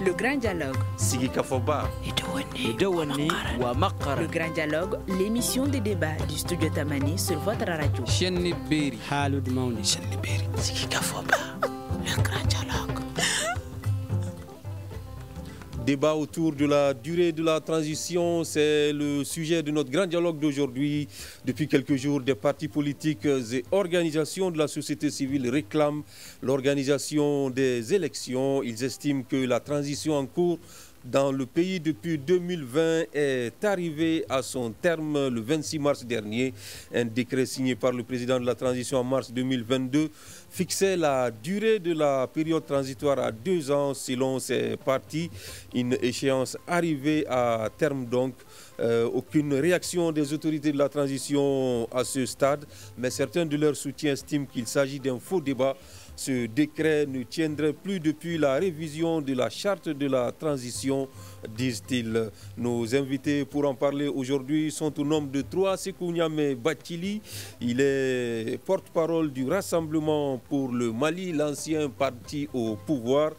Le grand dialogue. Sigi Kafoba. Le grand dialogue, l'émission de débat du studio Tamani sur votre radio. Shenni Beri. Halud Mauni. Shenni Beri. Sigi Kafoba. Le grand dialogue. Débat autour de la durée de la transition, c'est le sujet de notre grand dialogue d'aujourd'hui. Depuis quelques jours, des partis politiques et organisations de la société civile réclament l'organisation des élections. Ils estiment que la transition en cours dans le pays depuis 2020 est arrivée à son terme le 26 mars dernier. Un décret signé par le président de la transition en mars 2022 fixait la durée de la période transitoire à 2 ans selon ces partis. Une échéance arrivée à terme donc. Aucune réaction des autorités de la transition à ce stade, mais certains de leurs soutiens estiment qu'il s'agit d'un faux débat. Ce décret ne tiendrait plus depuis la révision de la charte de la transition, disent-ils. Nos invités pour en parler aujourd'hui sont au nombre de 3. Sékou Niamé Bathily, il est porte-parole du Rassemblement pour le Mali, l'ancien parti au pouvoir.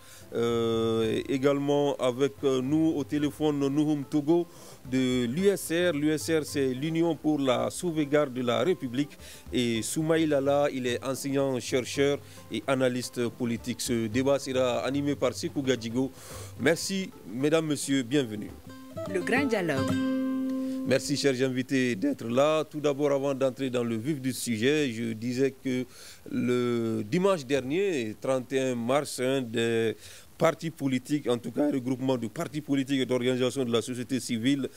Également avec nous au téléphone Nouhoum Togo de l'USR. L'USR, c'est l'Union pour la sauvegarde de la République. Et Soumaïl Ala, il est enseignant-chercheur et analyste politique. Ce débat sera animé par Sékou Gadjigo. Merci, mesdames, messieurs, bienvenue. Le grand dialogue. Merci, chers invités, d'être là. Tout d'abord, avant d'entrer dans le vif du sujet, je disais que le dimanche dernier, 31 mars, des partis politiques, en tout cas un regroupement de partis politiques et d'organisations de la société civile,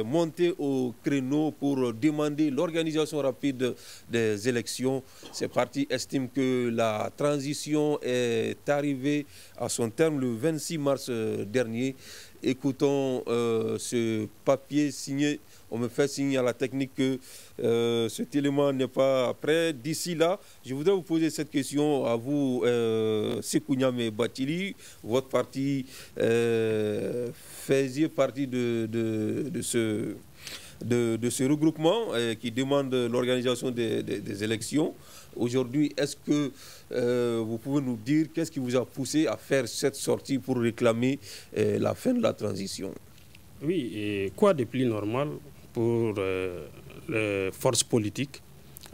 monté au créneau pour demander l'organisation rapide des élections. Ces partis estiment que la transition est arrivée à son terme le 26 mars dernier. Écoutons ce papier signé. On me fait signe à la technique que cet élément n'est pas prêt. D'ici là, je voudrais vous poser cette question à vous, Sékou Niamé Bathily. Votre parti faisait partie de ce regroupement qui demande l'organisation des élections. Aujourd'hui, est-ce que vous pouvez nous dire qu'est-ce qui vous a poussé à faire cette sortie pour réclamer la fin de la transition? Oui, et quoi de plus normal pour les forces politiques,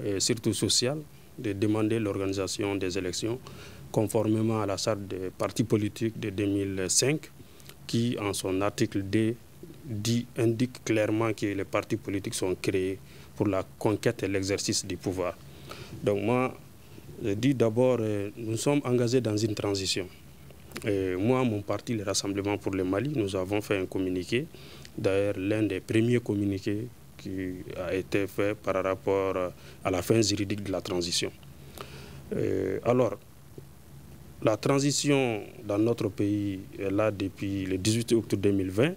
et surtout sociales, de demander l'organisation des élections conformément à la charte des partis politiques de 2005 qui, en son article D, indique clairement que les partis politiques sont créés pour la conquête et l'exercice du pouvoir. Donc moi, je dis d'abord, nous sommes engagés dans une transition. Et moi, mon parti, le Rassemblement pour le Mali, nous avons fait un communiqué. D'ailleurs, l'un des premiers communiqués qui a été fait par rapport à la fin juridique de la transition. Alors, la transition dans notre pays est là depuis le 18 octobre 2020.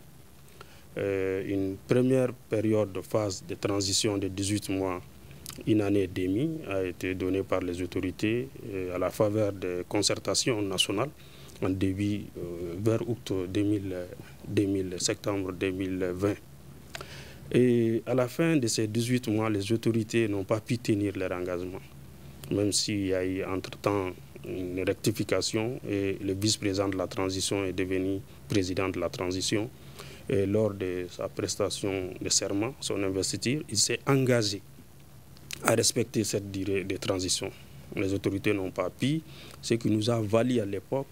Une première période de phase de transition de 18 mois, une année et demie, a été donnée par les autorités à la faveur des concertations nationales en début vers août septembre 2020. Et à la fin de ces 18 mois, les autorités n'ont pas pu tenir leur engagement, même s'il y a eu entre-temps une rectification et le vice-président de la transition est devenu président de la transition. Et lors de sa prestation de serment, son investiture, il s'est engagé à respecter cette durée de transition. Les autorités n'ont pas pu, ce qui nous a valu à l'époque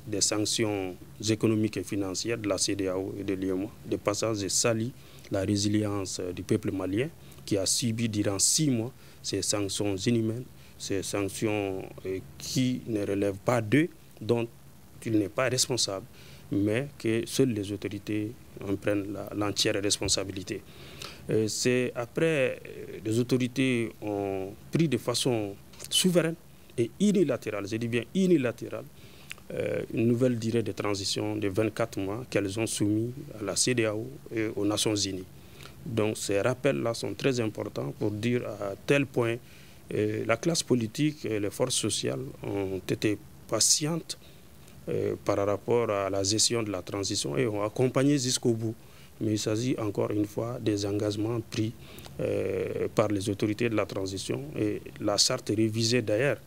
des sanctions économiques et financières de la CEDEAO et de l'UEMOA. De passage, j'ai sali la résilience du peuple malien qui a subi durant 6 mois ces sanctions inhumaines, ces sanctions qui ne relèvent pas d'eux, dont il n'est pas responsable, mais que seules les autorités en prennent l'entière responsabilité. C'est après, les autorités ont pris de façon souveraine et unilatérale, je dis bien unilatérale, une nouvelle durée de transition de 24 mois qu'elles ont soumis à la CEDEAO et aux Nations Unies. Donc ces rappels-là sont très importants pour dire à tel point la classe politique et les forces sociales ont été patientes par rapport à la gestion de la transition et ont accompagné jusqu'au bout. Mais il s'agit encore une fois des engagements pris par les autorités de la transition et la charte révisée d'ailleurs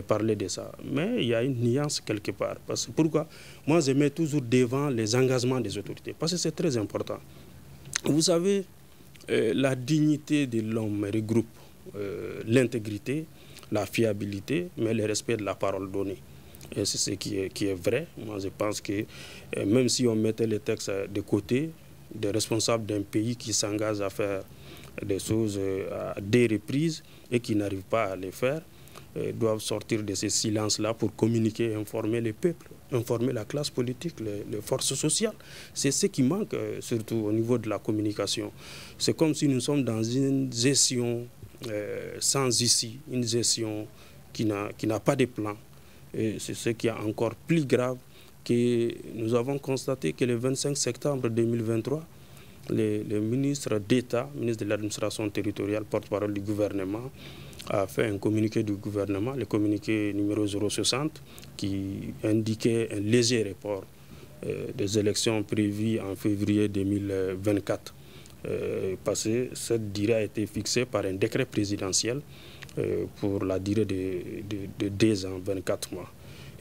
parler de ça. Mais il y a une nuance quelque part. Pourquoi? Moi, je mets toujours devant les engagements des autorités, parce que c'est très important. Vous savez, la dignité de l'homme regroupe l'intégrité, la fiabilité, mais le respect de la parole donnée. Et c'est ce qui est vrai. Moi, je pense que même si on mettait les textes de côté, des responsables d'un pays qui s'engagent à faire des choses à des reprises et qui n'arrivent pas à les faire, doivent sortir de ces silences-là pour communiquer, informer les peuples, informer la classe politique, les forces sociales. C'est ce qui manque, surtout au niveau de la communication. C'est comme si nous sommes dans une gestion sans issue, une gestion qui n'a pas de plan. Et c'est ce qui est encore plus grave, que nous avons constaté que le 25 septembre 2023, le ministre d'État, ministre de l'administration territoriale, porte-parole du gouvernement, a fait un communiqué du gouvernement, le communiqué numéro 060, qui indiquait un léger report des élections prévues en février 2024. Parce que cette durée a été fixée par un décret présidentiel pour la durée de 2 ans, 24 mois.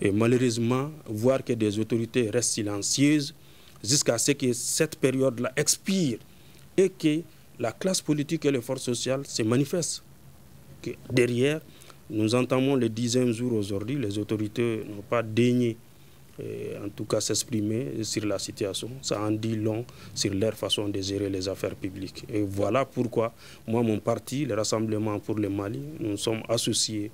Et malheureusement, voir que des autorités restent silencieuses jusqu'à ce que cette période-là expire et que la classe politique et les forces sociales se manifestent. Que derrière, nous entamons le 10e jour aujourd'hui, les autorités n'ont pas daigné, en tout cas s'exprimer sur la situation. Ça en dit long sur leur façon de gérer les affaires publiques. Et voilà pourquoi, moi, mon parti, le Rassemblement pour le Mali, nous sommes associés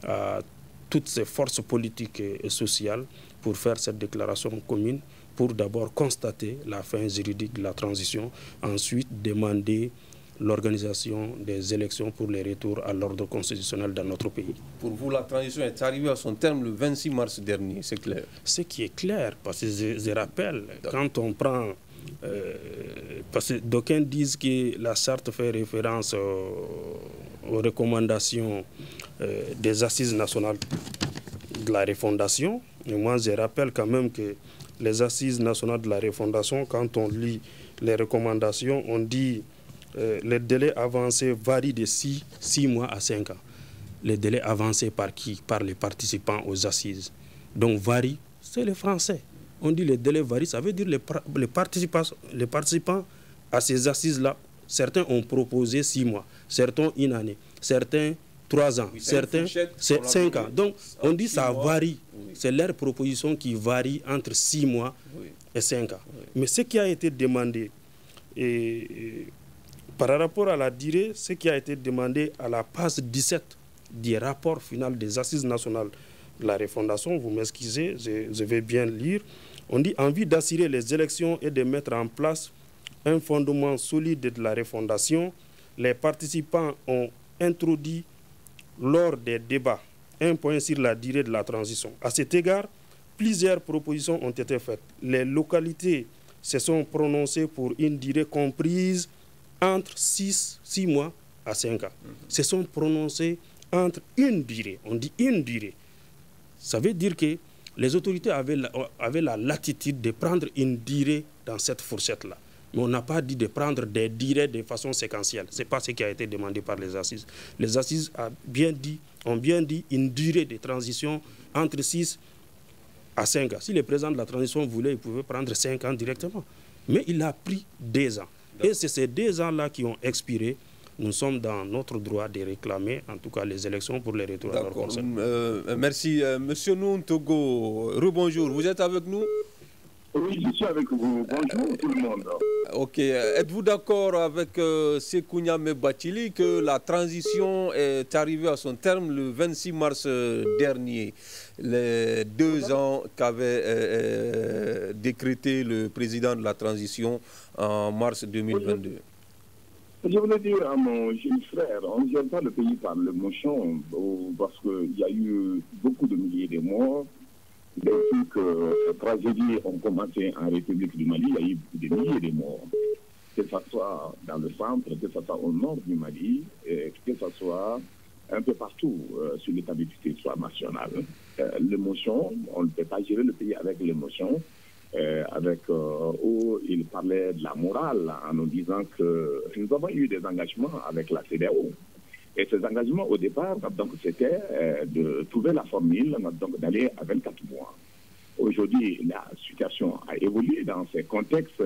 à toutes ces forces politiques et sociales pour faire cette déclaration commune, pour d'abord constater la fin juridique de la transition, ensuite demander l'organisation des élections pour les retours à l'ordre constitutionnel dans notre pays. Pour vous, la transition est arrivée à son terme le 26 mars dernier, c'est clair? Ce qui est clair, parce que je rappelle, quand on prend... parce que d'aucuns disent que la charte fait référence aux recommandations des assises nationales de la refondation. Et moi, je rappelle quand même que les assises nationales de la refondation, quand on lit les recommandations, on dit les délais avancés varient de 6 mois à 5 ans. Les délais avancés par qui? Par les participants aux assises. Donc varie, c'est les Français. On dit les délais varient, ça veut dire les participants à ces assises-là, certains ont proposé 6 mois, certains 1 année, certains 3 ans, certains 5 ans. Donc on dit ça varie. Oui. C'est leur proposition qui varie entre 6 mois et 5 ans. Oui. Mais ce qui a été demandé, par rapport à la durée, ce qui a été demandé à la page 17 du rapport final des assises nationales de la refondation, vous m'excusez, je vais bien lire, on dit « En vue d'assurer les élections et de mettre en place un fondement solide de la refondation, les participants ont introduit lors des débats un point sur la durée de la transition. À cet égard, plusieurs propositions ont été faites. Les localités se sont prononcées pour une durée comprise entre 6 mois à 5 ans. Se sont prononcées entre une durée. On dit une durée. Ça veut dire que les autorités avaient la latitude de prendre une durée dans cette fourchette-là. Mais on n'a pas dit de prendre des durées de façon séquentielle. Ce n'est pas ce qui a été demandé par les assises. Les assises ont bien dit une durée de transition entre 6 à 5 ans. Si le président de la transition voulait, il pouvait prendre 5 ans directement. Mais il a pris 2 ans. Et c'est ces 2 ans-là qui ont expiré. Nous sommes dans notre droit de réclamer, en tout cas, les élections pour les retours à leur conseil. Merci. Monsieur Togo, rebonjour. Vous êtes avec nous? Oui, je suis avec vous. Bonjour tout le monde. Ok. Êtes-vous d'accord avec Sekounia Mebachili que la transition est arrivée à son terme le 26 mars dernier, les 2 ans qu'avait décrété le président de la transition en mars 2022? Je voulais dire à mon jeune frère, on ne gère pas le pays par l'émotion, parce qu'il y a eu beaucoup de milliers de morts. Depuis que ces tragédies ont commencé en République du Mali, il y a eu des milliers de morts. Que ce soit dans le centre, que ce soit au nord du Mali, que ce soit un peu partout sur l'établi du territoire national. L'émotion, on ne peut pas gérer le pays avec l'émotion. Où il parlait de la morale en nous disant que nous avons eu des engagements avec la CEDEAO. Et ces engagements, au départ, c'était de trouver la formule, d'aller à 24 mois. Aujourd'hui, la situation a évolué dans ces contextes.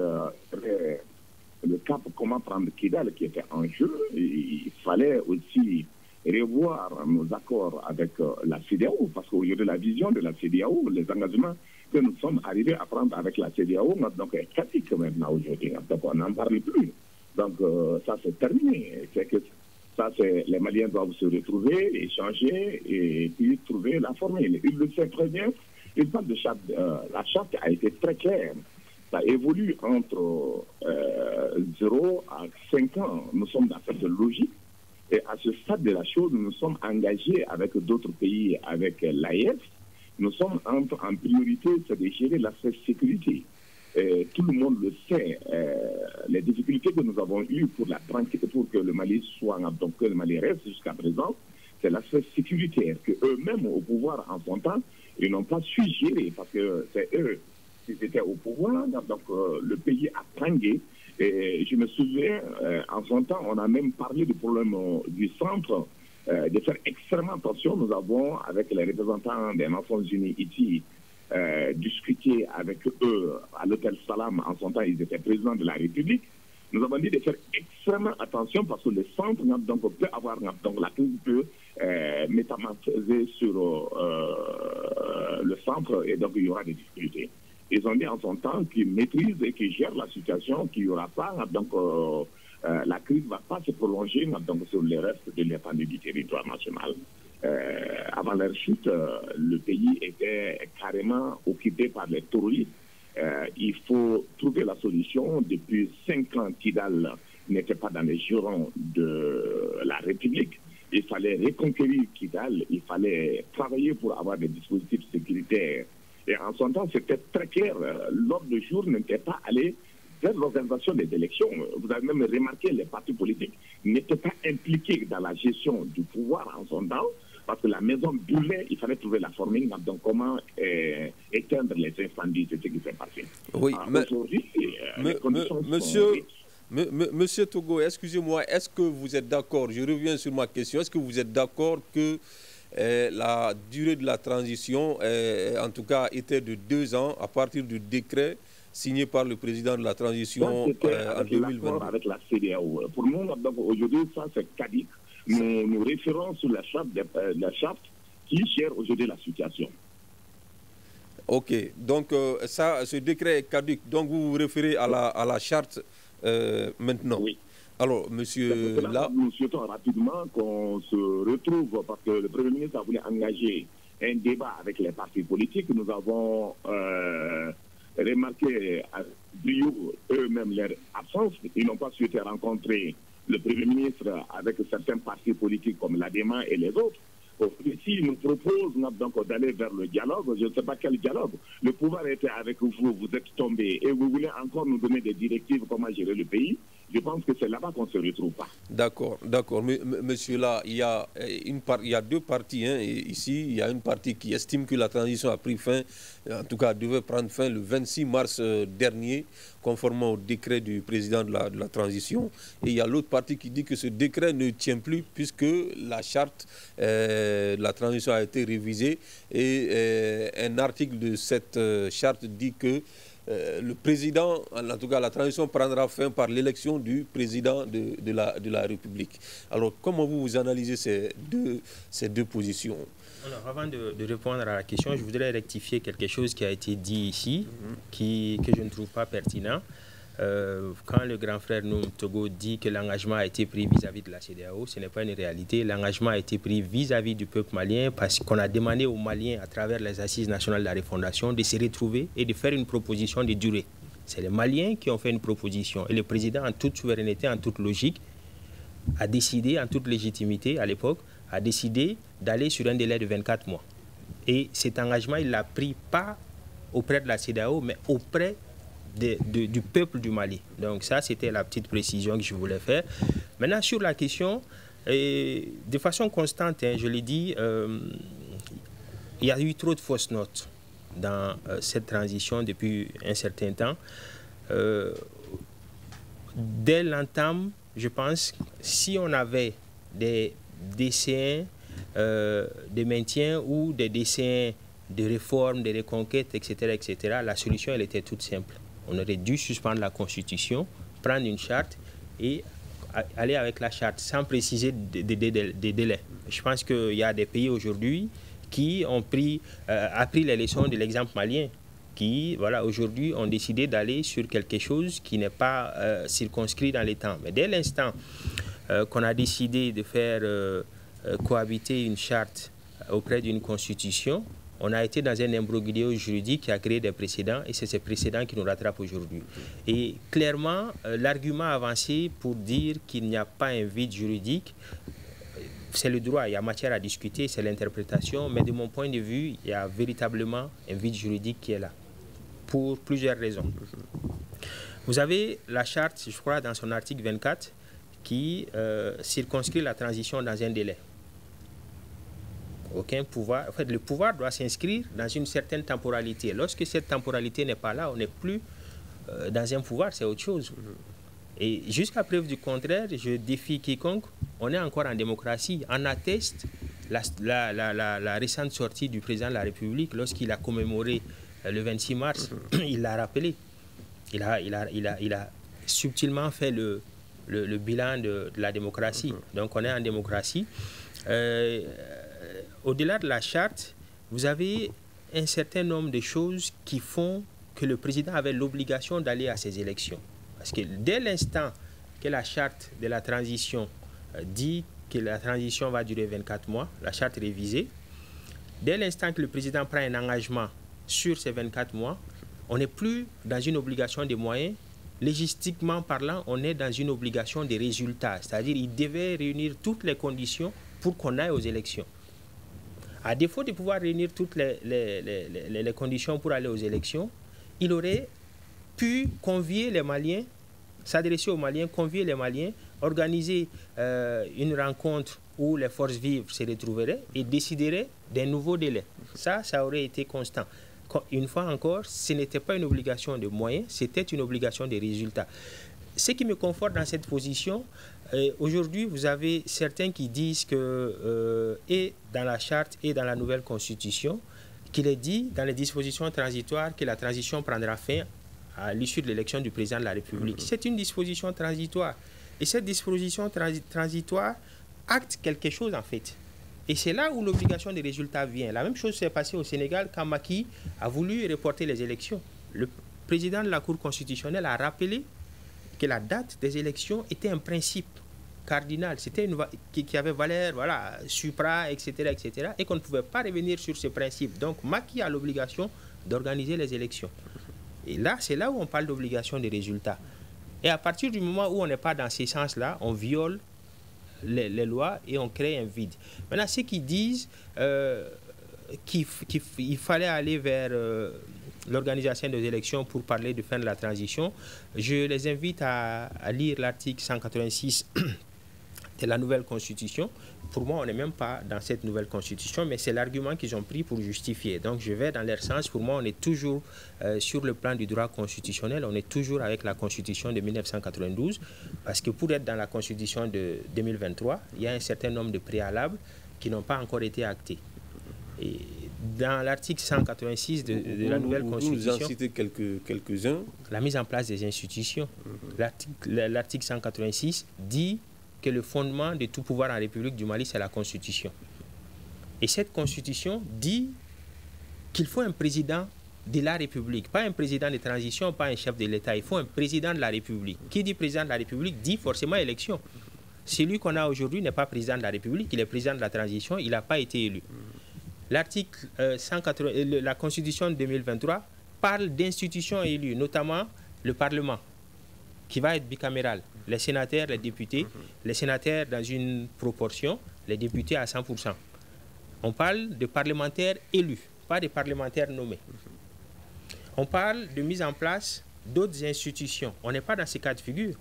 Le cap comment prendre Kidal qui était en jeu, il fallait aussi revoir nos accords avec la CEDEAO, parce qu'aujourd'hui, la vision de la CEDEAO, les engagements que nous sommes arrivés à prendre avec la CEDEAO, donc est statique maintenant aujourd'hui. Donc on n'en parle plus. Donc ça c'est terminé. C'est que ça, les Maliens doivent se retrouver, échanger et puis trouver la formule. Ils le savent très bien. Ils parlent de charte. La charte a été très claire. Ça évolue entre 0 à 5 ans. Nous sommes dans cette logique. Et à ce stade de la chose, nous sommes engagés avec d'autres pays, avec l'AES. Nous sommes en priorité, c'est de gérer l'aspect sécurité. Tout le monde le sait. Les difficultés que nous avons eues pour que le Mali soit, donc que le Mali reste jusqu'à présent, c'est l'aspect sécuritaire que eux-mêmes au pouvoir en son temps, ils n'ont pas su gérer parce que c'est eux qui étaient au pouvoir. Donc le pays a tangué. Et je me souviens, en son temps, on a même parlé du problème du centre, de faire extrêmement attention. Nous avons, avec les représentants des Nations Unies ici, discuté avec eux à l'hôtel Salam. En son temps, ils étaient présidents de la République. Nous avons dit de faire extrêmement attention parce que le centre peut avoir, donc la crise peut métamorphoser sur le centre et donc il y aura des difficultés. Ils ont dit en son temps qu'ils maîtrisent et qu'ils gèrent la situation, qu'il n'y aura pas, donc la crise ne va pas se prolonger donc, sur le reste de l'étendue du territoire national. Avant leur chute, le pays était carrément occupé par les terroristes. Il faut trouver la solution. Depuis 5 ans, Kidal n'était pas dans les jurons de la République. Il fallait reconquérir Kidal, il fallait travailler pour avoir des dispositifs sécuritaires. Et en son temps, c'était très clair. L'ordre du jour n'était pas allé vers l'organisation des élections. Vous avez même remarqué, les partis politiques n'étaient pas impliqués dans la gestion du pouvoir en son temps, parce que la maison brûlait, il fallait trouver la formule, donc comment éteindre les incendies, c'est ce qui s'est passé. Oui, mais aujourd'hui, Monsieur Togo, excusez-moi, est-ce que vous êtes d'accord, je reviens sur ma question, est-ce que vous êtes d'accord que la durée de la transition, en tout cas, était de 2 ans à partir du décret signé par le président de la transition en 2020. Avec la CEDEAO. Pour nous, aujourd'hui, ça c'est caduc. Nous référons sur la charte qui gère aujourd'hui la situation. Ok, donc ce décret est caduc. Donc vous vous référez à la charte maintenant. Oui. Alors, monsieur, là... Nous souhaitons rapidement qu'on se retrouve, parce que le Premier ministre a voulu engager un débat avec les partis politiques. Nous avons remarqué à brio eux-mêmes leur absence. Ils n'ont pas souhaité rencontrer le Premier ministre avec certains partis politiques comme l'ADEMA et les autres. Ici, nous propose donc d'aller vers le dialogue. Je ne sais pas quel dialogue. Le pouvoir était avec vous, vous êtes tombé et vous voulez encore nous donner des directives comment gérer le pays. Je pense que c'est là-bas qu'on ne se retrouve pas. D'accord, d'accord. Monsieur, là, il y a 2 parties ici. Il y a une partie qui estime que la transition a pris fin, en tout cas devait prendre fin le 26 mars dernier, conformément au décret du président de la transition. Et il y a l'autre partie qui dit que ce décret ne tient plus puisque la charte de la transition a été révisée et un article de cette charte dit que le président, en tout cas la transition prendra fin par l'élection du président de la République. Alors comment vous analysez ces deux positions? Alors, avant de répondre à la question, je voudrais rectifier quelque chose qui a été dit ici, que je ne trouve pas pertinent. Quand le grand frère Noum Togo dit que l'engagement a été pris vis-à-vis de la CEDEAO, ce n'est pas une réalité. L'engagement a été pris vis-à-vis du peuple malien parce qu'on a demandé aux Maliens, à travers les assises nationales de la refondation, de se retrouver et de faire une proposition de durée. C'est les Maliens qui ont fait une proposition. Et le président, en toute souveraineté, en toute logique, a décidé, en toute légitimité à l'époque, a décidé d'aller sur un délai de 24 mois. Et cet engagement, il ne l'a pris pas auprès de la CEDEAO, mais auprès du peuple du Mali. Donc ça, c'était la petite précision que je voulais faire. Maintenant, sur la question, de façon constante, je l'ai dit, il y a eu trop de fausses notes dans cette transition depuis un certain temps. Dès l'entame, je pense, si on avait des desseins de maintien ou des desseins de réforme, de reconquête, etc., etc., la solution, elle était toute simple. On aurait dû suspendre la Constitution, prendre une charte et aller avec la charte sans préciser des délais. Je pense qu'il y a des pays aujourd'hui qui ont appris les leçons de l'exemple malien, qui, voilà, aujourd'hui, ont décidé d'aller sur quelque chose qui n'est pas circonscrit dans les temps. Mais dès l'instant qu'on a décidé de faire cohabiter une charte auprès d'une constitution, on a été dans un imbroglio juridique qui a créé des précédents et c'est ces précédents qui nous rattrapent aujourd'hui. Et clairement, l'argument avancé pour dire qu'il n'y a pas un vide juridique, c'est le droit, il y a matière à discuter, c'est l'interprétation, mais de mon point de vue, il y a véritablement un vide juridique qui est là, pour plusieurs raisons. Vous avez la charte, je crois, dans son article 24, qui circonscrit la transition dans un délai. Aucun pouvoir, en fait, le pouvoir doit s'inscrire dans une certaine temporalité. Lorsque cette temporalité n'est pas là, on n'est plus dans un pouvoir, c'est autre chose. Et jusqu'à preuve du contraire, je défie quiconque, on est encore en démocratie. On atteste la récente sortie du président de la République lorsqu'il a commémoré le 26 mars. Il l'a rappelé. Il a subtilement fait le bilan de la démocratie. Donc on est en démocratie. Au-delà de la charte, vous avez un certain nombre de choses qui font que le président avait l'obligation d'aller à ces élections. Parce que dès l'instant que la charte de la transition dit que la transition va durer 24 mois, la charte révisée, dès l'instant que le président prend un engagement sur ces 24 mois, on n'est plus dans une obligation de moyens. Légistiquement parlant, on est dans une obligation de résultats. C'est-à-dire qu'il devait réunir toutes les conditions pour qu'on aille aux élections. À défaut de pouvoir réunir toutes les conditions pour aller aux élections, il aurait pu convier les Maliens, s'adresser aux Maliens, convier les Maliens, organiser une rencontre où les forces vives se retrouveraient et décideraient d'un nouveau délai. Ça aurait été constant. Une fois encore, ce n'était pas une obligation de moyens, c'était une obligation de résultats. Ce qui me conforte dans cette position, aujourd'hui, vous avez certains qui disent que, et dans la charte et dans la nouvelle constitution, qu'il est dit dans les dispositions transitoires que la transition prendra fin à l'issue de l'élection du président de la République. C'est une disposition transitoire. Et cette disposition transitoire acte quelque chose en fait. Et c'est là où l'obligation des résultats vient. La même chose s'est passée au Sénégal quand Macky a voulu reporter les élections. Le président de la Cour constitutionnelle a rappelé que la date des élections était un principe cardinal. C'était qui avait valeur, voilà, supra, etc., etc., et qu'on ne pouvait pas revenir sur ce principe. Donc Macky a l'obligation d'organiser les élections. Et là, c'est là où on parle d'obligation des résultats. Et à partir du moment où on n'est pas dans ces sens-là, on viole les lois et on crée un vide. Maintenant, ceux qui disent qu'il fallait aller vers l'organisation des élections pour parler de fin de la transition, je les invite à lire l'article 186 de la nouvelle constitution. Pour moi, on n'est même pas dans cette nouvelle constitution, mais c'est l'argument qu'ils ont pris pour justifier. Donc, je vais dans leur sens. Pour moi, on est toujours sur le plan du droit constitutionnel, on est toujours avec la constitution de 1992, parce que pour être dans la constitution de 2023, il y a un certain nombre de préalables qui n'ont pas encore été actés. Et dans l'article 186 de la nouvelle constitution... Vous nous en citez quelques-uns. La mise en place des institutions. L'article 186 dit que le fondement de tout pouvoir en République du Mali, c'est la Constitution. Et cette Constitution dit qu'il faut un président de la République, pas un président de transition, pas un chef de l'État, il faut un président de la République. Qui dit président de la République dit forcément élection. Celui qu'on a aujourd'hui n'est pas président de la République, il est président de la transition, il n'a pas été élu. L'article 180, la Constitution de 2023 parle d'institutions élues, notamment le Parlement, qui va être bicaméral. Les sénateurs, les députés, les sénateurs dans une proportion, les députés à 100%. On parle de parlementaires élus, pas de parlementaires nommés. On parle de mise en place d'autres institutions. On n'est pas dans ces cas de figure.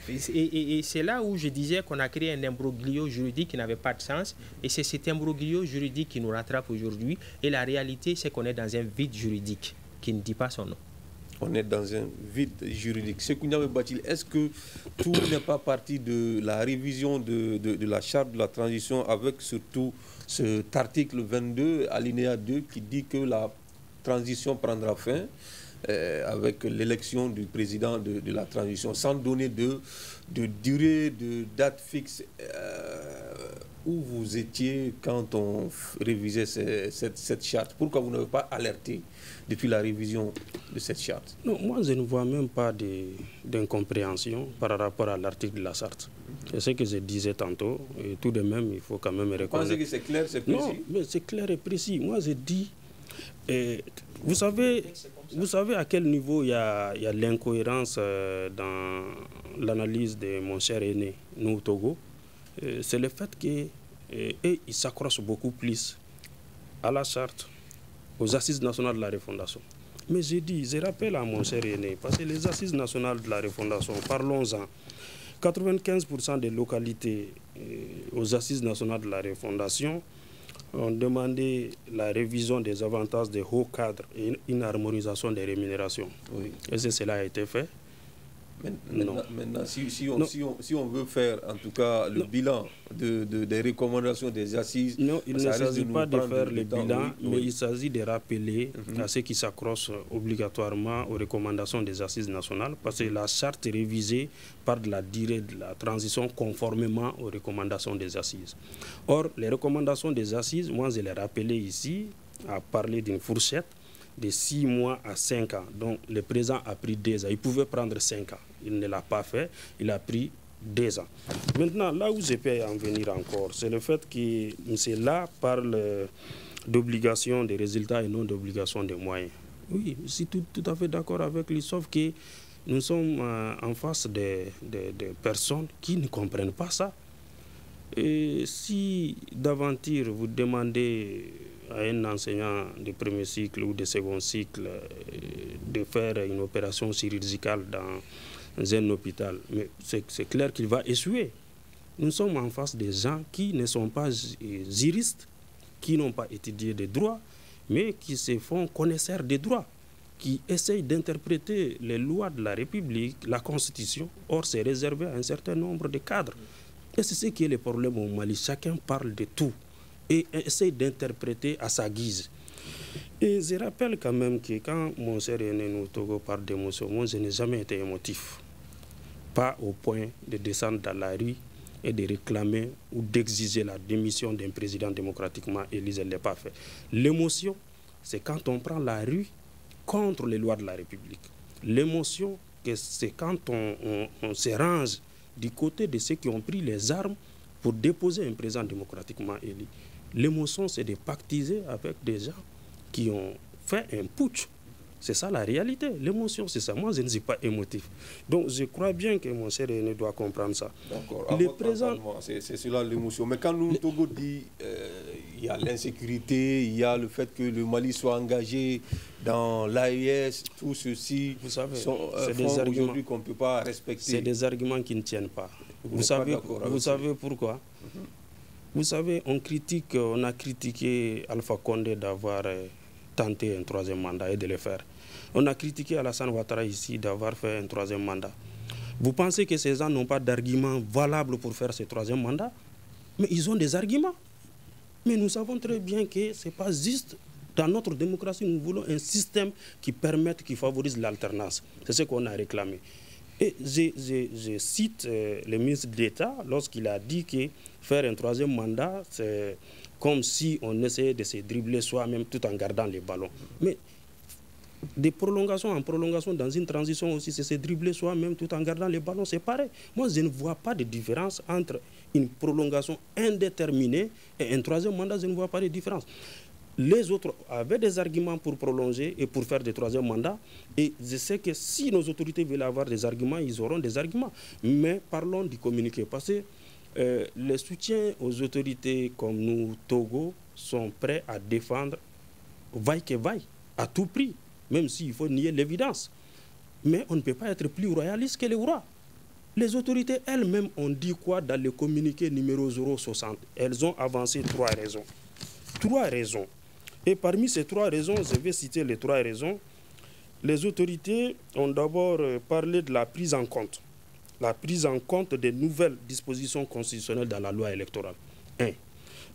Et c'est là où je disais qu'on a créé un imbroglio juridique qui n'avait pas de sens. Et c'est cet imbroglio juridique qui nous rattrape aujourd'hui. Et la réalité, c'est qu'on est dans un vide juridique qui ne dit pas son nom. on est dans un vide juridique. Est-ce que tout n'est pas parti de la révision de la charte de la transition avec surtout cet article 22, alinéa 2, qui dit que la transition prendra fin avec l'élection du président de la transition, sans donner de durée, de date fixe. Où vous étiez quand on révisait cette charte? Pourquoi vous n'avez pas alerté depuis la révision de cette charte? Non, moi je ne vois même pas d'incompréhension par rapport à l'article de la charte. C'est ce que je disais tantôt, et tout de même, il faut quand même reconnaître. Vous pensez que c'est clair, c'est précis? Non, mais c'est clair et précis. Moi je dis, vous savez à quel niveau il y a l'incohérence dans l'analyse de mon cher aîné, nous, Togo. C'est le fait qu'ils s'accrochent beaucoup plus à la charte, aux assises nationales de la refondation. Mais je rappelle à mon cher aîné, parce que les assises nationales de la refondation, parlons-en, 95% des localités aux assises nationales de la refondation ont demandé la révision des avantages des hauts cadres et une harmonisation des rémunérations. Oui. Est-ce que cela a été fait? Maintenant, si on veut faire en tout cas le bilan des recommandations des assises... Non, il ne s'agit pas de faire le bilan, mais il s'agit de rappeler à ceux qui s'accrochent obligatoirement aux recommandations des assises nationales, parce que la charte révisée parle de la durée de la transition conformément aux recommandations des assises. Or, les recommandations des assises, moi je l'ai rappelé ici, à parler d'une fourchette de 6 mois à 5 ans. Donc le président a pris 2 ans. Il pouvait prendre 5 ans. Il ne l'a pas fait. Il a pris 2 ans. Maintenant, là où je peux en venir encore, c'est le fait que cela parle d'obligation des résultats et non d'obligation des moyens. Oui, je suis tout à fait d'accord avec lui, sauf que nous sommes en face de personnes qui ne comprennent pas ça. Et si d'aventure vous demandez à un enseignant de premier cycle ou de second cycle de faire une opération chirurgicale dans un hôpital, mais c'est clair qu'il va échouer. Nous sommes en face des gens qui ne sont pas juristes, qui n'ont pas étudié de droit, mais qui se font connaisseurs des droits, qui essayent d'interpréter les lois de la République, la Constitution. Or, c'est réservé à un certain nombre de cadres. Et c'est ce qui est le problème au Mali. Chacun parle de tout et essaye d'interpréter à sa guise. Et je rappelle quand même que quand mon cher aîné nous Togo parle d'émotion, moi je n'ai jamais été émotif. Pas au point de descendre dans la rue et de réclamer ou d'exiger la démission d'un président démocratiquement élu. Je ne l'ai pas fait. L'émotion, c'est quand on prend la rue contre les lois de la République. L'émotion, c'est quand on se range du côté de ceux qui ont pris les armes pour déposer un président démocratiquement élu. L'émotion, c'est de pactiser avec des gens qui ont fait un putsch. C'est ça la réalité. L'émotion, c'est ça. Moi, je ne suis pas émotif. Donc, je crois bien que mon cher aîné doit comprendre ça. D'accord. C'est cela l'émotion. Mais quand nous, Togo dit il y a l'insécurité, il y a le fait que le Mali soit engagé dans l'AES, tout ceci, vous savez, c'est des arguments aujourd'hui qu'on ne peut pas respecter. C'est des arguments qui ne tiennent pas. Vous savez pourquoi? Vous savez, on a critiqué Alpha Condé d'avoir tenté un 3e mandat et de le faire. On a critiqué Alassane Ouattara ici d'avoir fait un 3e mandat. Vous pensez que ces gens n'ont pas d'arguments valables pour faire ce 3e mandat? Mais ils ont des arguments. Mais nous savons très bien que ce n'est pas juste. Dans notre démocratie, nous voulons un système qui permette, qui favorise l'alternance. C'est ce qu'on a réclamé. Et je cite le ministre d'État lorsqu'il a dit que faire un 3e mandat, c'est comme si on essayait de se dribbler soi-même tout en gardant les ballons. Mais de prolongation en prolongation, dans une transition aussi, c'est se dribbler soi-même tout en gardant les ballons, c'est pareil. Moi, je ne vois pas de différence entre une prolongation indéterminée et un 3e mandat, je ne vois pas de différence. Les autres avaient des arguments pour prolonger et pour faire des 3e mandats. Et je sais que si nos autorités veulent avoir des arguments, ils auront des arguments. Mais parlons du communiqué. Parce que les soutiens aux autorités comme nous, Togo, sont prêts à défendre vaille que vaille, à tout prix, même s'il faut nier l'évidence. Mais on ne peut pas être plus royaliste que les rois. Les autorités elles-mêmes ont dit quoi dans le communiqué numéro 060? Elles ont avancé 3 raisons. 3 raisons. Et parmi ces 3 raisons, je vais citer les 3 raisons. Les autorités ont d'abord parlé de la prise en compte. La prise en compte des nouvelles dispositions constitutionnelles dans la loi électorale. 1.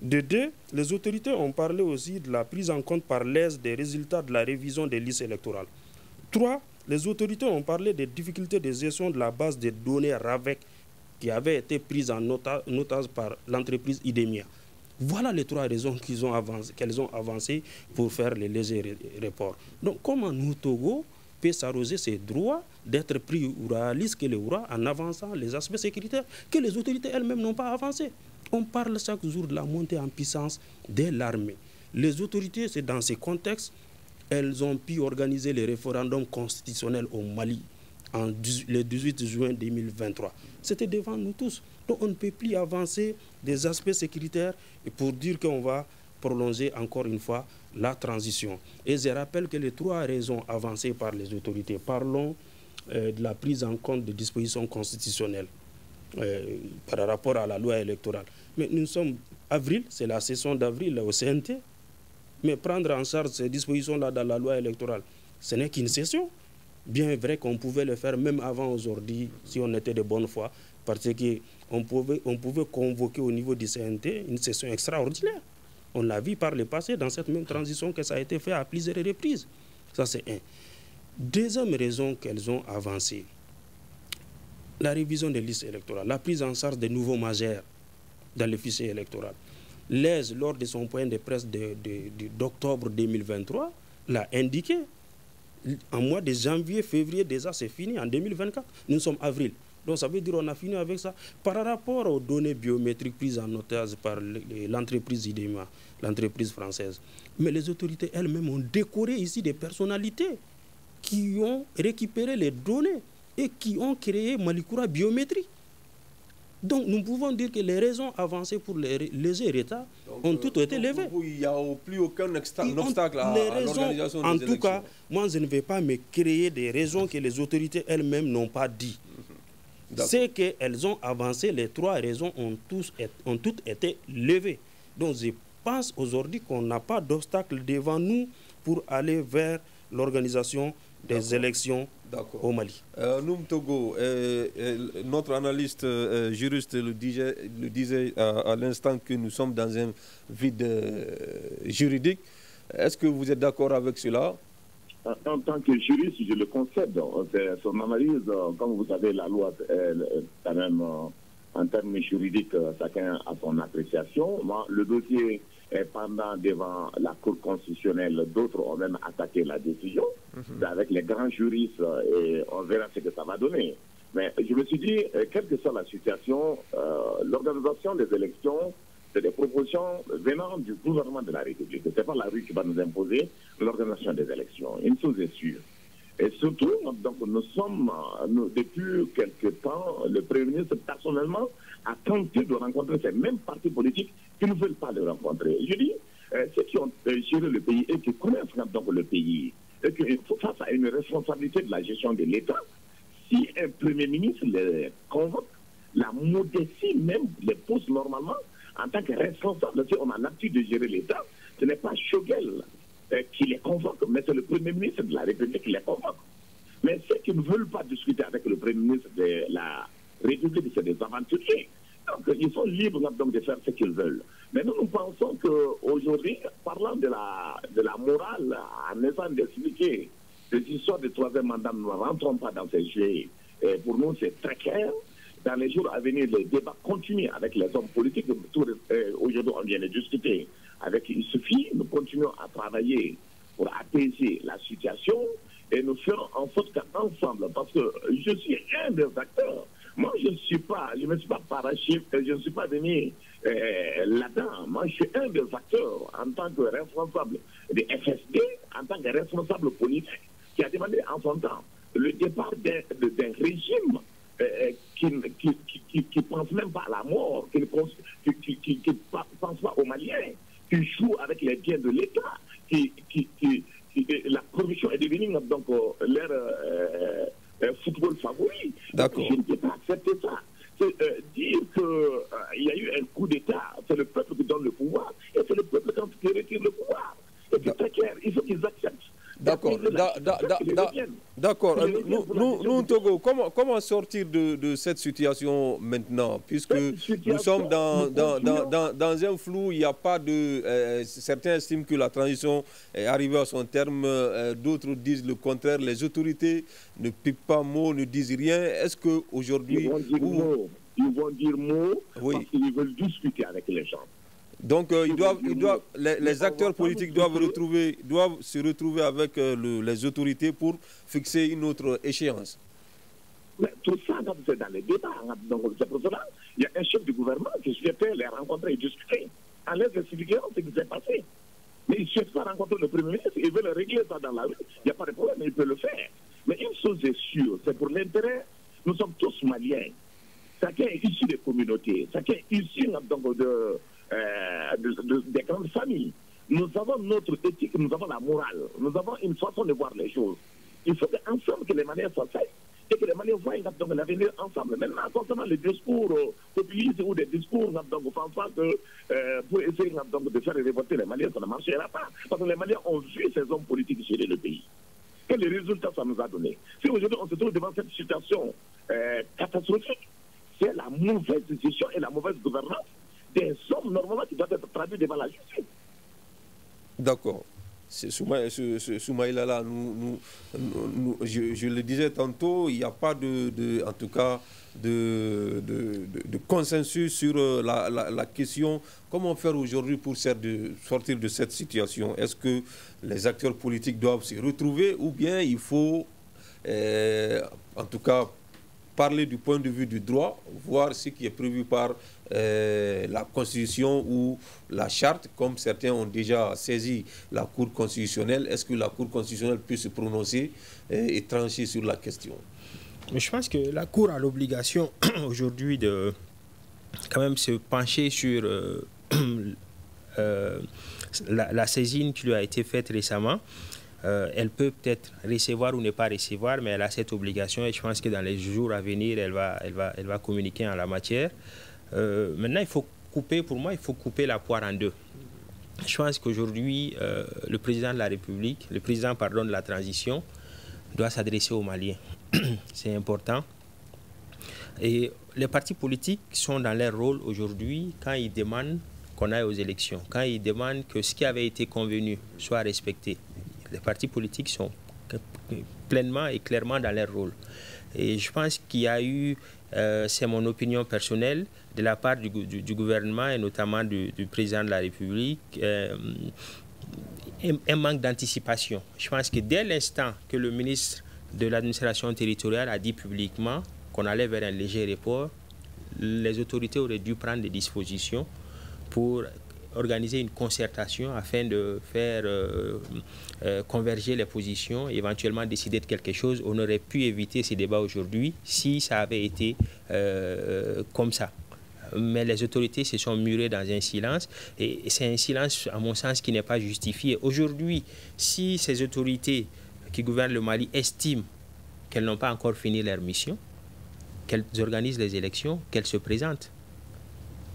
De 2, les autorités ont parlé aussi de la prise en compte par l'AIS des résultats de la révision des listes électorales. 3. Les autorités ont parlé des difficultés de gestion de la base des données RAVEC qui avait été prise en otage par l'entreprise IDEMIA. Voilà les 3 raisons qu'elles ont avancées pour faire les légers reports. Donc comment nous, Togo, peut s'arroger ses droits d'être pris ou à la liste que le Oura en avançant les aspects sécuritaires que les autorités elles-mêmes n'ont pas avancés. On parle chaque jour de la montée en puissance de l'armée. Les autorités, c'est dans ces contextes, elles ont pu organiser les référendums constitutionnels au Mali le 18 juin 2023. C'était devant nous tous. Donc on ne peut plus avancer des aspects sécuritaires pour dire qu'on va prolonger encore une fois la transition. Et je rappelle que les 3 raisons avancées par les autorités, parlons de la prise en compte des dispositions constitutionnelles par rapport à la loi électorale. Mais nous sommes avril, c'est la session d'avril au CNT, mais prendre en charge ces dispositions-là dans la loi électorale, ce n'est qu'une session. Bien vrai qu'on pouvait le faire même avant aujourd'hui si on était de bonne foi, parce qu'on pouvait convoquer au niveau du CNT une session extraordinaire. On l'a vu par le passé dans cette même transition que ça a été fait à plusieurs reprises. Ça, c'est un. Deuxième raison qu'elles ont avancée, la révision des listes électorales, la prise en charge des nouveaux majeurs dans le fichier électoral. L'AIS, lors de son point de presse d'octobre 2023, l'a indiqué. En mois de janvier, février, déjà, c'est fini. En 2024, nous sommes avril. Donc, ça veut dire qu'on a fini avec ça. Par rapport aux données biométriques prises en otage par l'entreprise IDEMA, l'entreprise française. Mais les autorités elles-mêmes ont décoré ici des personnalités qui ont récupéré les données et qui ont créé Malikoura Biométrie. Donc, nous pouvons dire que les raisons avancées pour les légers retards ont toutes été levées. Il n'y a plus aucun obstacle à l'organisation des élections. En tout cas, moi, je ne vais pas me créer des raisons que les autorités elles-mêmes n'ont pas dit. C'est qu'elles ont avancé, les 3 raisons ont toutes été levées. Donc, je pense aujourd'hui qu'on n'a pas d'obstacle devant nous pour aller vers l'organisation des élections au Mali. Noum Togo, notre analyste juriste le disait à l'instant que nous sommes dans un vide juridique. Est-ce que vous êtes d'accord avec cela? En tant que juriste, je le concède. Son analyse, comme vous savez, la loi, quand même, en termes juridiques, chacun a son appréciation. Moi, le dossier est pendant devant la Cour constitutionnelle. D'autres ont même attaqué la décision avec les grands juristes et on verra ce que ça va donner. Mais je me suis dit, quelle que soit la situation, l'organisation des élections, c'est des propositions venant du gouvernement de la République. Ce n'est pas la rue qui va nous imposer l'organisation des élections. Une chose est sûre. Et surtout, donc, depuis quelque temps, le Premier ministre, personnellement, a tenté de rencontrer ces mêmes partis politiques qui ne veulent pas le rencontrer. Je dis, ceux qui ont géré le pays et qui connaissent donc le pays, et que face à une responsabilité de la gestion de l'État, si un Premier ministre les convoque, la modestie même les pousse normalement en tant que responsable. Si on a l'habitude de gérer l'État, ce n'est pas Choguel qui les convoque, mais c'est le Premier ministre de la République qui les convoque. Mais ceux qui ne veulent pas discuter avec le Premier ministre de la République, c'est des aventuriers. Donc, ils sont libres donc, de faire ce qu'ils veulent. Mais nous pensons qu'aujourd'hui, parlant de la morale, en essayant d'expliquer ces histoires de 3e mandat, nous ne rentrons pas dans ces jeux. Et pour nous, c'est très clair. Dans les jours à venir, les débats continuent avec les hommes politiques. Aujourd'hui, on vient de discuter avec Issoufy. Nous continuons à travailler pour apaiser la situation et nous ferons en sorte qu'ensemble, parce que je suis un des acteurs. Moi, je ne me suis pas parachuté, je ne suis pas venu là-dedans. Moi, je suis un des acteurs en tant que responsable des FSD, en tant que responsable politique, qui a demandé en son temps le départ d'un régime qui pense même pas à la mort, qui ne pense pas aux Maliens, qui joue avec les biens de l'État, la corruption est devenue donc leur football favori. Je ne peux pas accepter ça. Dire qu'il y a eu un coup d'État, c'est le peuple qui donne le pouvoir, et c'est le peuple qui retire le pouvoir. Et c'est très clair, il faut qu'ils acceptent. D'accord. D'accord. Nous, Togo, comment sortir de cette situation maintenant, puisque nous sommes dans un flou, il n'y a pas de... certains estiment que la transition est arrivée à son terme, d'autres disent le contraire, les autorités ne piquent pas mot, ne disent rien. Est-ce qu'aujourd'hui... Ils vont dire mot parce qu'ils veulent discuter avec les gens. Donc les acteurs politiques doivent se retrouver avec les autorités pour fixer une autre échéance. Mais tout ça, c'est dans les débats. Donc, c'est pour cela il y a un chef du gouvernement qui souhaitait les rencontrer et discuter. En les expliquant ce qui s'est passé. Mais il ne souhaite pas rencontrer le Premier ministre. Il veut le régler ça dans la rue. Il n'y a pas de problème, il peut le faire. Mais une chose est sûre, c'est pour l'intérêt. Nous sommes tous maliens. Chacun est issu des communautés. Chacun est issu donc, des grandes familles. Nous avons notre éthique, nous avons la morale, nous avons une façon de voir les choses. Il faut qu'ensemble que les Maliens soient faits et que les Maliens voient l'avenir ensemble. Maintenant, concernant les discours populistes ou des discours pour essayer de faire révolter les Maliens, ça ne marchera pas. Parce que les Maliens ont vu ces hommes politiques gérer le pays. Et les résultats, ça nous a donné. Si aujourd'hui on se trouve devant cette situation catastrophique, c'est la mauvaise décision et la mauvaise gouvernance des hommes normalement qui doivent être traduits devant la justice. D'accord. Soumaïla, là, je le disais tantôt, il n'y a pas en tout cas, de consensus sur la question. Comment faire aujourd'hui pour sortir de cette situation? Est-ce que les acteurs politiques doivent se retrouver ou bien il faut, en tout cas, parler du point de vue du droit, voir ce qui est prévu par la Constitution ou la Charte, comme certains ont déjà saisi la Cour constitutionnelle. Est-ce que la Cour constitutionnelle peut se prononcer et trancher sur la question? Mais je pense que la Cour a l'obligation aujourd'hui de quand même se pencher sur la saisine qui lui a été faite récemment. Elle peut peut-être recevoir ou ne pas recevoir, mais elle a cette obligation et je pense que dans les jours à venir, elle va communiquer en la matière. Maintenant, pour moi, il faut couper la poire en deux. Je pense qu'aujourd'hui, le président de la République, le président de la transition, doit s'adresser aux Maliens. C'est important. Et les partis politiques sont dans leur rôle aujourd'hui quand ils demandent qu'on aille aux élections, quand ils demandent que ce qui avait été convenu soit respecté. Les partis politiques sont pleinement et clairement dans leur rôle. Et je pense qu'il y a eu, c'est mon opinion personnelle, de la part du gouvernement et notamment du président de la République, un manque d'anticipation. Je pense que dès l'instant que le ministre de l'administration territoriale a dit publiquement qu'on allait vers un léger report, les autorités auraient dû prendre des dispositions pour organiser une concertation afin de faire converger les positions et éventuellement décider de quelque chose. On aurait pu éviter ces débats aujourd'hui si ça avait été comme ça. Mais les autorités se sont murées dans un silence et c'est un silence, à mon sens, qui n'est pas justifié. Aujourd'hui, si ces autorités qui gouvernent le Mali estiment qu'elles n'ont pas encore fini leur mission, qu'elles organisent les élections, qu'elles se présentent.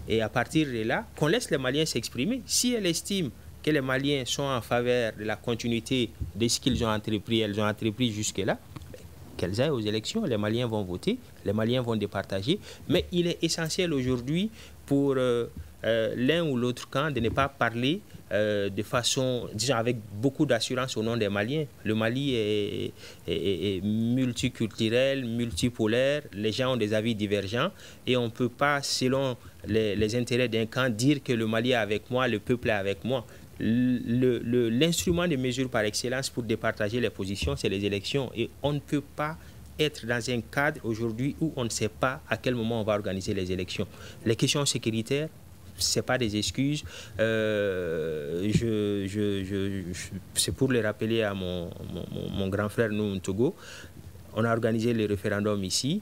Et à partir de là, qu'on laisse les Maliens s'exprimer. Si elles estiment que les Maliens sont en faveur de la continuité de ce qu'ils ont entrepris, elles ont entrepris jusque-là, qu'elles aillent aux élections, les Maliens vont voter, les Maliens vont départager. Mais il est essentiel aujourd'hui pour l'un ou l'autre camp de ne pas parler de façon, disons, avec beaucoup d'assurance au nom des Maliens. Le Mali est multiculturel, multipolaire, les gens ont des avis divergents et on ne peut pas, selon les intérêts d'un camp, dire que le Mali est avec moi, le peuple est avec moi. L'instrument de mesure par excellence pour départager les positions, c'est les élections. Et on ne peut pas être dans un cadre aujourd'hui où on ne sait pas à quel moment on va organiser les élections. Les questions sécuritaires, ce n'est pas des excuses. C'est pour le rappeler à mon grand frère Noum Togo. On a organisé le référendum ici.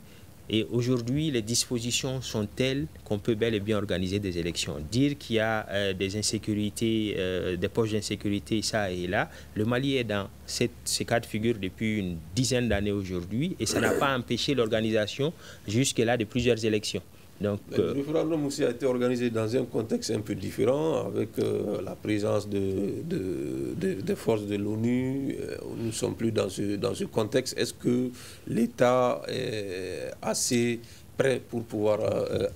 Et aujourd'hui, les dispositions sont telles qu'on peut bel et bien organiser des élections. Dire qu'il y a des insécurités, des poches d'insécurité, ça et là. Le Mali est dans ces cas de figure depuis une dizaine d'années aujourd'hui et ça n'a pas empêché l'organisation jusque-là de plusieurs élections. Donc, le référendum aussi a été organisé dans un contexte un peu différent, avec la présence des forces de l'ONU. Nous ne sommes plus dans ce contexte. Est-ce que l'État est assez prêt pour pouvoir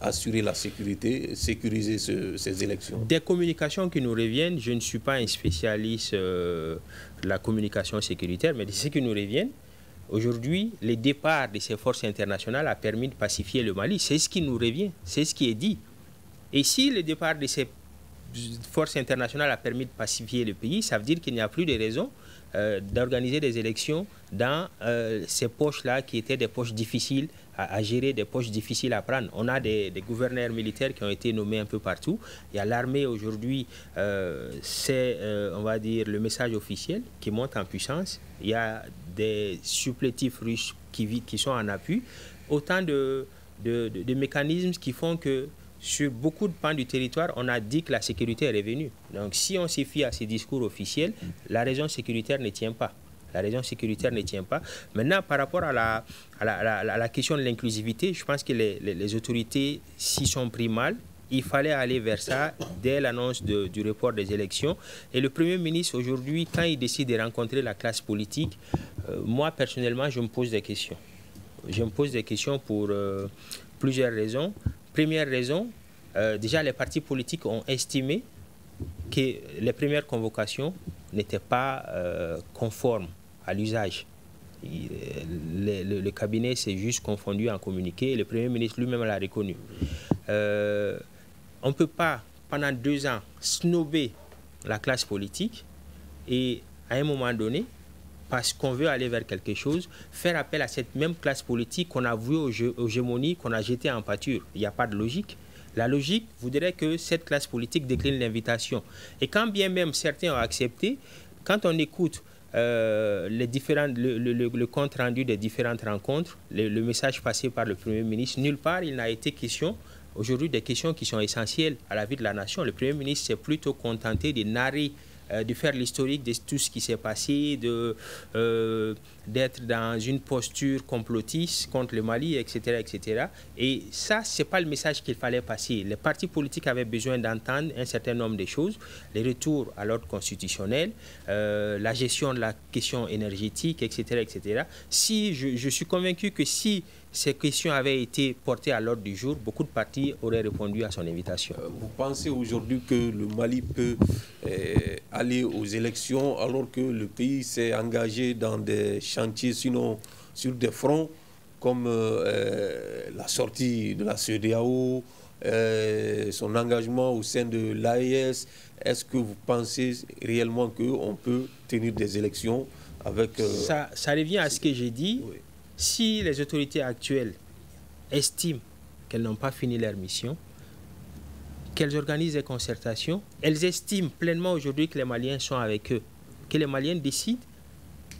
assurer la sécurité, sécuriser ces élections? Des communications qui nous reviennent, je ne suis pas un spécialiste de la communication sécuritaire, mais de ce qui nous reviennent, aujourd'hui, le départ de ces forces internationales a permis de pacifier le Mali. C'est ce qui nous revient, c'est ce qui est dit. Et si le départ de ces forces internationales a permis de pacifier le pays, ça veut dire qu'il n'y a plus de raison d'organiser des élections dans ces poches-là qui étaient des poches difficiles à gérer, des poches difficiles à prendre. On a des gouverneurs militaires qui ont été nommés un peu partout. Il y a l'armée aujourd'hui, c'est, on va dire, le message officiel qui monte en puissance. Il y a des supplétifs russes qui sont en appui. Autant de mécanismes qui font que sur beaucoup de pans du territoire, on a dit que la sécurité est revenue. Donc si on s'y fie à ces discours officiels, la raison sécuritaire ne tient pas. La raison sécuritaire ne tient pas. Maintenant, par rapport à la question de l'inclusivité, je pense que les autorités s'y sont pris mal. Il fallait aller vers ça dès l'annonce du report des élections. Et le Premier ministre, aujourd'hui, quand il décide de rencontrer la classe politique, moi, personnellement, je me pose des questions. Je me pose des questions pour plusieurs raisons. Première raison, déjà, les partis politiques ont estimé que les premières convocations n'étaient pas conformes à l'usage. Le cabinet s'est juste confondu en communiqué et le Premier ministre lui-même l'a reconnu. On ne peut pas, pendant 2 ans, snober la classe politique et, à un moment donné, parce qu'on veut aller vers quelque chose, faire appel à cette même classe politique qu'on a vouée aux gémonies, qu'on a jetée en pâture. Il n'y a pas de logique. La logique voudrait que cette classe politique décline l'invitation. Et quand bien même certains ont accepté, quand on écoute le compte rendu des différentes rencontres, le message passé par le Premier ministre, nulle part il n'a été question aujourd'hui des questions qui sont essentielles à la vie de la nation. Le Premier ministre s'est plutôt contenté de narrer, de faire l'historique de tout ce qui s'est passé, d'être dans une posture complotiste contre le Mali, etc. etc. Et ça, ce n'est pas le message qu'il fallait passer. Les partis politiques avaient besoin d'entendre un certain nombre de choses, les retours à l'ordre constitutionnel, la gestion de la question énergétique, etc. etc. Si, je suis convaincu que si ces questions avaient été portées à l'ordre du jour, beaucoup de partis auraient répondu à son invitation. Vous pensez aujourd'hui que le Mali peut aller aux élections alors que le pays s'est engagé dans des chantiers, sinon sur des fronts comme la sortie de la CEDEAO, son engagement au sein de l'AES? Est-ce que vous pensez réellement qu'on peut tenir des élections avec... Ça revient à ce que j'ai dit. Oui. Si les autorités actuelles estiment qu'elles n'ont pas fini leur mission, qu'elles organisent des concertations, elles estiment pleinement aujourd'hui que les Maliens sont avec eux, que les Maliens décident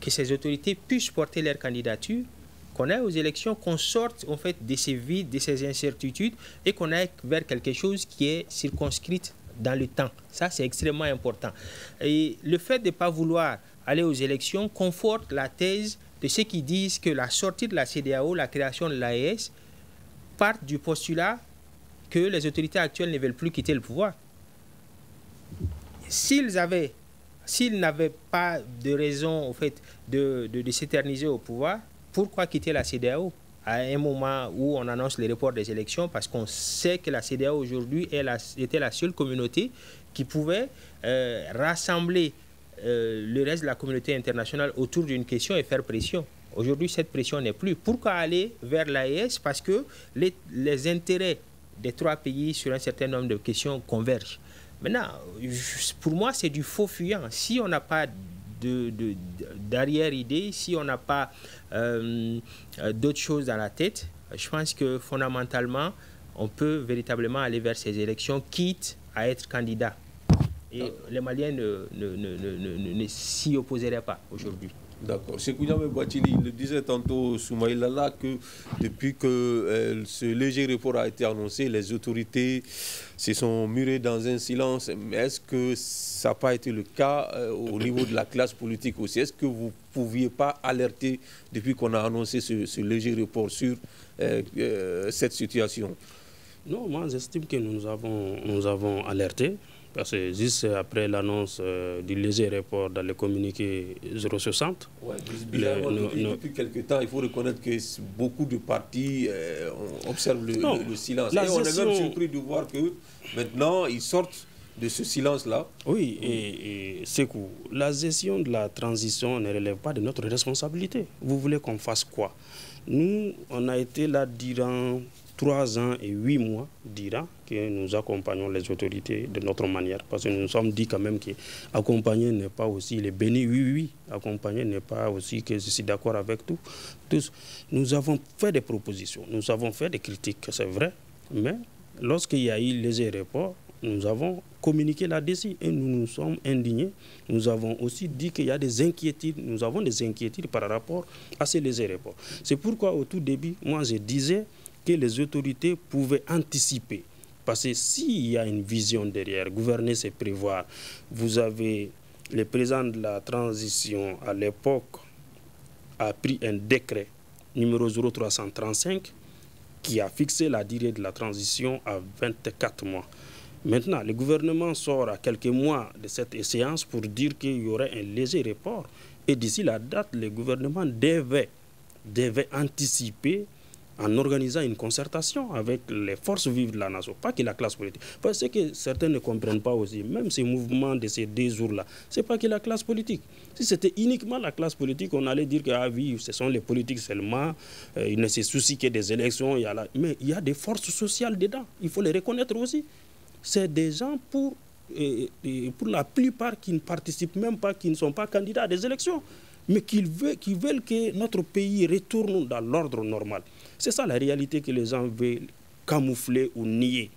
que ces autorités puissent porter leur candidature, qu'on aille aux élections, qu'on sorte en fait de ces vides, de ces incertitudes et qu'on aille vers quelque chose qui est circonscrite dans le temps. Ça, c'est extrêmement important. Et le fait de ne pas vouloir aller aux élections conforte la thèse de ceux qui disent que la sortie de la CEDEAO, la création de l'AES, partent du postulat que les autorités actuelles ne veulent plus quitter le pouvoir. S'ils n'avaient pas de raison, en fait, de s'éterniser au pouvoir, pourquoi quitter la CEDEAO à un moment où on annonce le report des élections? Parce qu'on sait que la CEDEAO aujourd'hui était la seule communauté qui pouvait rassembler le reste de la communauté internationale autour d'une question et faire pression. Aujourd'hui, cette pression n'est plus. Pourquoi aller vers l'AES? Parce que les intérêts des 3 pays sur un certain nombre de questions convergent. Maintenant, pour moi, c'est du faux fuyant. Si on n'a pas d'arrière-idée, si on n'a pas d'autres choses dans la tête, je pense que fondamentalement, on peut véritablement aller vers ces élections, quitte à être candidat. Et les Maliens ne s'y opposeraient pas aujourd'hui. D'accord. Sékou Gnamé Boathily le disait tantôt, Soumaïla Lalla, que depuis que ce léger report a été annoncé, les autorités se sont murées dans un silence. Mais est-ce que ça n'a pas été le cas au niveau de la classe politique aussi? Est-ce que vous ne pouviez pas alerter depuis qu'on a annoncé ce léger report sur cette situation? Non, moi j'estime que nous avons alerté, parce que juste après l'annonce du léger report dans le communiqué 060. Ouais, depuis quelques temps, il faut reconnaître que beaucoup de partis observent le silence. Et on est même surpris de voir que maintenant ils sortent de ce silence-là. Oui, et c'est que la gestion de la transition ne relève pas de notre responsabilité. Vous voulez qu'on fasse quoi? Nous, on a été là durant 3 ans et 8 mois, que nous accompagnons les autorités de notre manière. Parce que nous nous sommes dit quand même qu'accompagner n'est pas aussi le béni, oui. Accompagner n'est pas aussi que je suis d'accord avec tout. Tous. Nous avons fait des propositions, nous avons fait des critiques, c'est vrai. Mais lorsqu'il y a eu les aéroports, nous avons communiqué là-dessus et nous nous sommes indignés. Nous avons aussi dit qu'il y a des inquiétudes. Nous avons des inquiétudes par rapport à ces légers reports. C'est pourquoi au tout début, moi je disais que les autorités pouvaient anticiper. Parce que s'il y a une vision derrière, gouverner c'est prévoir. Vous avez le président de la transition à l'époque a pris un décret numéro 0335 qui a fixé la durée de la transition à 24 mois. Maintenant, le gouvernement sort à quelques mois de cette échéance pour dire qu'il y aurait un léger report. Et d'ici la date, le gouvernement devait anticiper en organisant une concertation avec les forces vives de la nation, pas que la classe politique. Parce que certains ne comprennent pas aussi, même ces mouvements de ces 2 jours-là, ce n'est pas que la classe politique. Si c'était uniquement la classe politique, on allait dire que ah oui, ce sont les politiques seulement, ils ne se soucient que des élections. Mais il y a des forces sociales dedans, il faut les reconnaître aussi. C'est des gens pour la plupart qui ne participent même pas, qui ne sont pas candidats à des élections, mais qui veulent que notre pays retourne dans l'ordre normal. C'est ça la réalité que les gens veulent camoufler ou nier.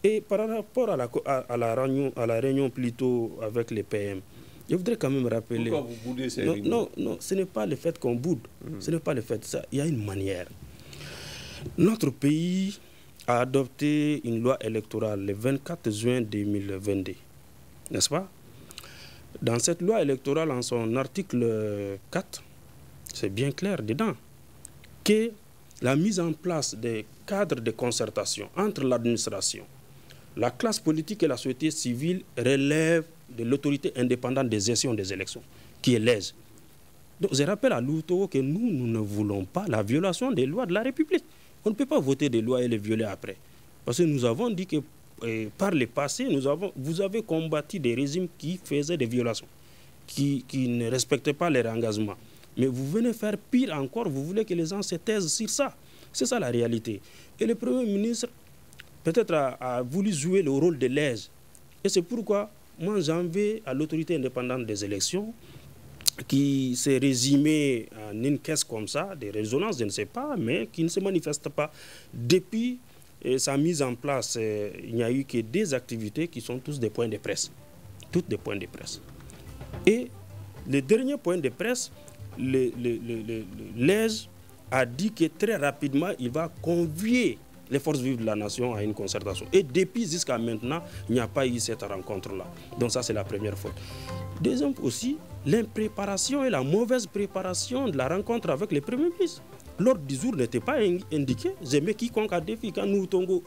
Et par rapport à la réunion plutôt avec les PM, je voudrais quand même rappeler... Pourquoi vous boudez ces réunions? Non, ce n'est pas le fait qu'on boude. Ce n'est pas le fait de ça. Il y a une manière. Notre pays a adopté une loi électorale le 24 juin 2022, n'est-ce pas? Dans cette loi électorale, en son article 4, c'est bien clair dedans que la mise en place des cadres de concertation entre l'administration, la classe politique et la société civile relève de l'autorité indépendante de gestion des élections, qui est l'ES. Donc je rappelle à Louto que nous ne voulons pas la violation des lois de la République. On ne peut pas voter des lois et les violer après. Parce que nous avons dit que par le passé, vous avez combattu des régimes qui faisaient des violations, qui ne respectaient pas leurs engagements. Mais vous venez faire pire encore, vous voulez que les gens se taisent sur ça. C'est ça la réalité. Et le Premier ministre, peut-être, a voulu jouer le rôle de l'ES. Et c'est pourquoi, moi, j'en veux à l'autorité indépendante des élections, qui s'est résumé en une caisse comme ça, des résonances, je ne sais pas, mais qui ne se manifeste pas. Depuis sa mise en place, il n'y a eu que 2 activités qui sont tous des points de presse. Toutes des points de presse. Et le dernier point de presse, l'ES a dit que très rapidement, il va convier les forces vives de la nation à une concertation. Et depuis jusqu'à maintenant, il n'y a pas eu cette rencontre-là. Donc ça, c'est la première faute. Deuxième aussi, l'impréparation et la mauvaise préparation de la rencontre avec le Premier ministre. L'ordre du jour n'était pas indiqué. J'aimais quiconque a défi. Quand nous, Togo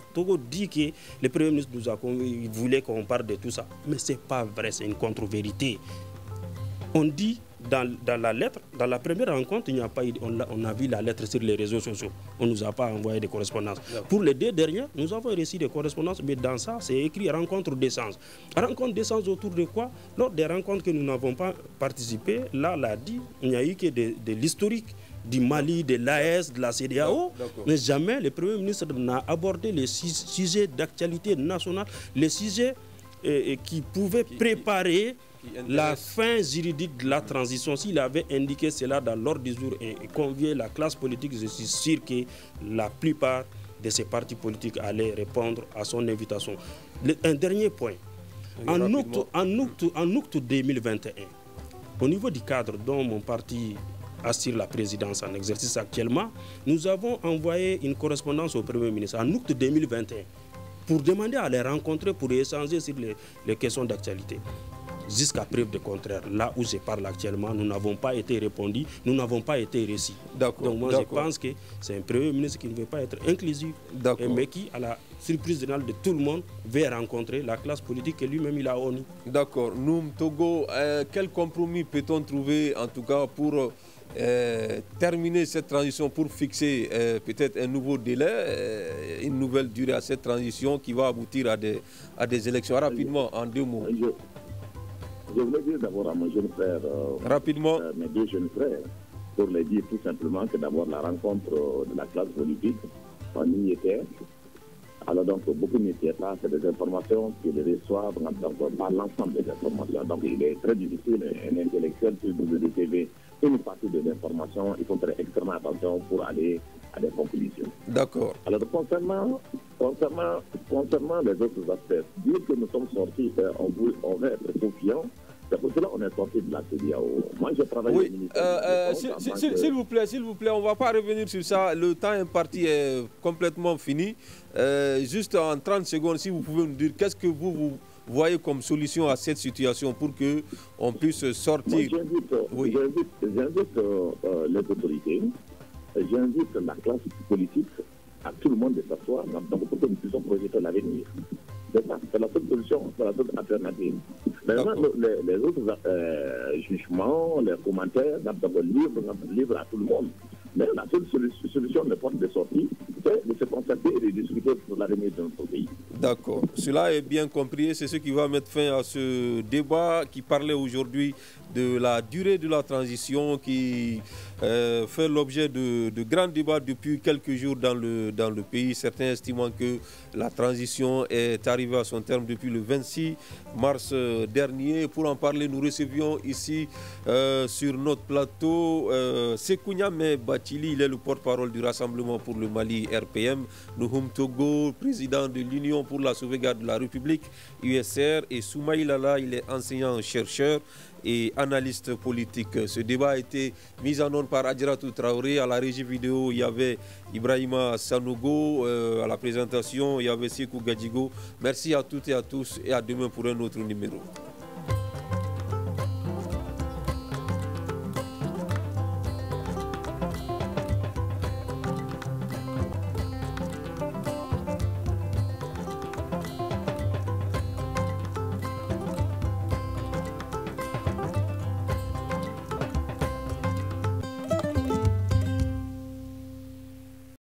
dit que le Premier ministre il voulait qu'on parle de tout ça. Mais ce n'est pas vrai, c'est une contre-vérité. On dit dans la lettre, dans la première rencontre, il n'y a pas eu, on a vu la lettre sur les réseaux sociaux. On ne nous a pas envoyé de correspondances. Pour les 2 dernières, nous avons reçu des correspondances, mais dans ça, c'est écrit rencontre d'essence. Rencontre d'essence autour de quoi? Lors des rencontres que nous n'avons pas participé, là, l'a dit, il n'y a eu que de l'historique du Mali, de l'AES, de la CEDEAO, mais jamais le Premier ministre n'a abordé les sujets d'actualité nationale, les sujets qui pouvaient préparer la fin juridique de la transition. S'il avait indiqué cela dans l'ordre du jour et convié la classe politique, je suis sûr que la plupart de ces partis politiques allaient répondre à son invitation. Un dernier point. En août 2021, au niveau du cadre dont mon parti assure la présidence en exercice actuellement, nous avons envoyé une correspondance au Premier ministre en août 2021 pour demander à les rencontrer, pour échanger sur les questions d'actualité. Jusqu'à preuve de contraire, là où je parle actuellement, nous n'avons pas été répondus, nous n'avons pas été reçus. Donc moi je pense que c'est un Premier ministre qui ne veut pas être inclusif, mais qui, surprise générale de tout le monde, va rencontrer la classe politique que lui-même il a honni. D'accord. Noum Togo, quel compromis peut-on trouver en tout cas pour terminer cette transition, pour fixer peut-être un nouveau délai, une nouvelle durée à cette transition qui va aboutir à des élections? Rapidement, en 2 mots. Je voulais dire d'abord à mon jeune frère, rapidement, mes 2 jeunes frères, pour les dire tout simplement que d'abord la rencontre de la classe politique, on y était. Alors donc beaucoup n'y étaient pas, c'est des informations qu'ils reçoivent, donc pas l'ensemble des informations. Donc il est très difficile, un intellectuel sur WTV, une partie de l'information, il faut faire extrêmement attention pour aller à des conclusions. D'accord. Alors concernant les autres aspects, dire que nous sommes sortis, on veut être confiants. C'est pour cela qu'on est sorti de la CEDEAO. Moi, j'ai travaillé au ministère. S'il vous plaît, on ne va pas revenir sur ça. Le temps imparti est complètement fini. Juste en 30 secondes, si vous pouvez nous dire qu'est-ce que vous voyez comme solution à cette situation pour qu'on puisse sortir. Moi, j'invite les autorités, j'invite la classe politique, à tout le monde de s'asseoir pour que nous puissions projeter l'avenir. C'est ça, c'est la seule solution, c'est la seule alternative. Maintenant, les autres jugements, les commentaires, libre à tout le monde. Mais la seule solution, de porte de sortie, c'est de se concerter et de discuter sur l'avenir de notre pays. D'accord. Cela est bien compris. C'est ce qui va mettre fin à ce débat qui parlait aujourd'hui de la durée de la transition qui fait l'objet de grands débats depuis quelques jours dans le pays. Certains estimant que la transition est arrivée à son terme depuis le 26 mars dernier. Pour en parler, nous recevions ici sur notre plateau Sékou Niamé Bathily, il est le porte-parole du Rassemblement pour le Mali RPM, Noum Togo, président de l'Union pour la sauvegarde de la République USR, et Soumaïla Lala, il est enseignant-chercheur et analyste politique. Ce débat a été mis en onde par Adjaratou Traoré. À la régie vidéo, il y avait Ibrahima Sanogo. À la présentation, il y avait Sekou Gadjigo. Merci à toutes et à tous et à demain pour un autre numéro.